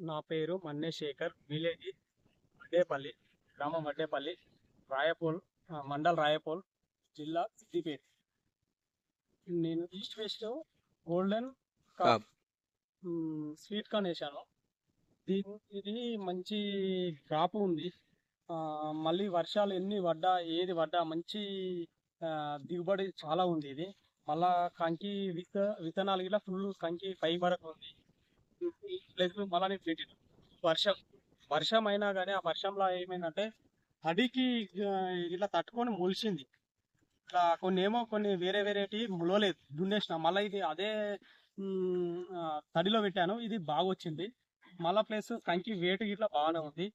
నా పేరు మన్నే శేఖర్, విలేజ్ వడ్డేపల్లి, గ్రామం వడ్డేపల్లి, రాయపోల్, మండల్ రాయపోల్, జిల్లా సిద్దిపేట. నేను east west golden cob. Sweet corn వేసాను. ఇది మంచి క్రాప్ ఉంది. మళ్ళీ వర్షాలు ఎన్ని పడ్డా ఏది పడ్డా మంచి దిగుబడి చాలా ఉంది. ఇది మళ్ళా కంకి విత్తనాలు ఇలా ఫుల్ కంకి పై వరకు ఉంది. ప్లస్ మళ్ళీ నేను పెట్టిన వర్షం వర్షం అయినా కానీ ఆ వర్షంలో ఏమైందంటే తడికి ఇట్లా తట్టుకొని మొలిచింది. ఇట్లా కొన్ని వేరే వేరేటి ములవలేదు, దున్నేసిన. మళ్ళీ ఇది అదే తడిలో పెట్టాను, ఇది బాగా వచ్చింది. మళ్ళా ప్లస్ కంకి వేటు ఇట్లా బాగానే ఉంది.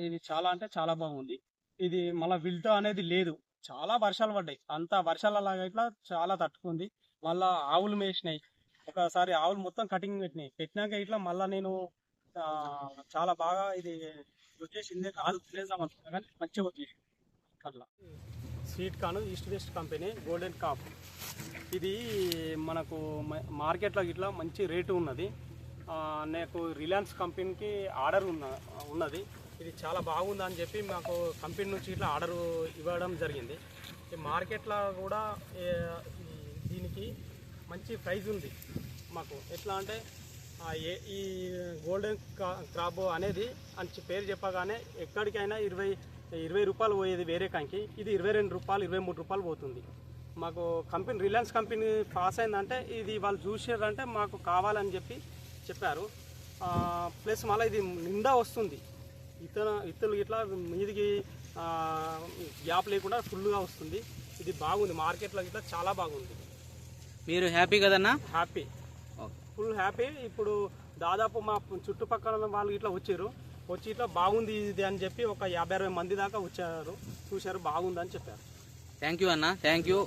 ఇది చాలా అంటే చాలా బాగుంది. ఇది మళ్ళీ విల్ట అనేది లేదు. చాలా వర్షాలు పడ్డాయి, అంత వర్షాలలాగా ఇట్లా చాలా తట్టుకుంది. మళ్ళా ఆవులు మేసినాయి, ఒకసారి ఆవులు మొత్తం కటింగ్ పెట్టినాక ఇట్లా మళ్ళీ నేను చాలా బాగా ఇది వచ్చేసింది. కాదు తినేద్దామనుకున్నా కానీ మంచిగా వచ్చేసి అట్లా. Sweet corn east west company golden cob. ఇది మనకు మార్కెట్లో ఇట్లా మంచి రేటు ఉన్నది. నాకు రిలయన్స్ కంపెనీకి ఆర్డర్ ఉన్నది. ఇది చాలా బాగుంది అని చెప్పి మాకు కంపెనీ నుంచి ఇట్లా ఆర్డర్ ఇవ్వడం జరిగింది. ఈ మార్కెట్లో కూడా దీనికి మంచి ప్రైజ్ ఉంది మాకు. ఎట్లా అంటే ఈ గోల్డెన్ క్రాప్ అనేది అని పేరు చెప్పగానే ఎక్కడికైనా 20 రూపాయలు పోయేది వేరే కంకి, ఇది 22 రూపాయలు 23 రూపాయలు పోతుంది. మాకు కంపెనీ రిలయన్స్ కంపెనీ పాస్ అయిందంటే ఇది వాళ్ళు చూసారంటే మాకు కావాలని చెప్పారు. ప్లస్ మళ్ళీ ఇది నిండా వస్తుంది, ఇత్తలు ఇట్లా మీదికి గ్యాప్ లేకుండా ఫుల్గా వస్తుంది. ఇది బాగుంది, మార్కెట్లో ఇట్లా చాలా బాగుంది. మీరు హ్యాపీ కదన్నా? Happy, full happy. ఇప్పుడు దాదాపు మా చుట్టుపక్కల వాళ్ళు ఇట్లా వచ్చి ఇట్లా బాగుంది ఇది అని చెప్పి ఒక 50-60 మంది దాకా వచ్చారు, చూశారు, బాగుంది అని చెప్పారు. థ్యాంక్ యూ అన్న, థ్యాంక్ యూ.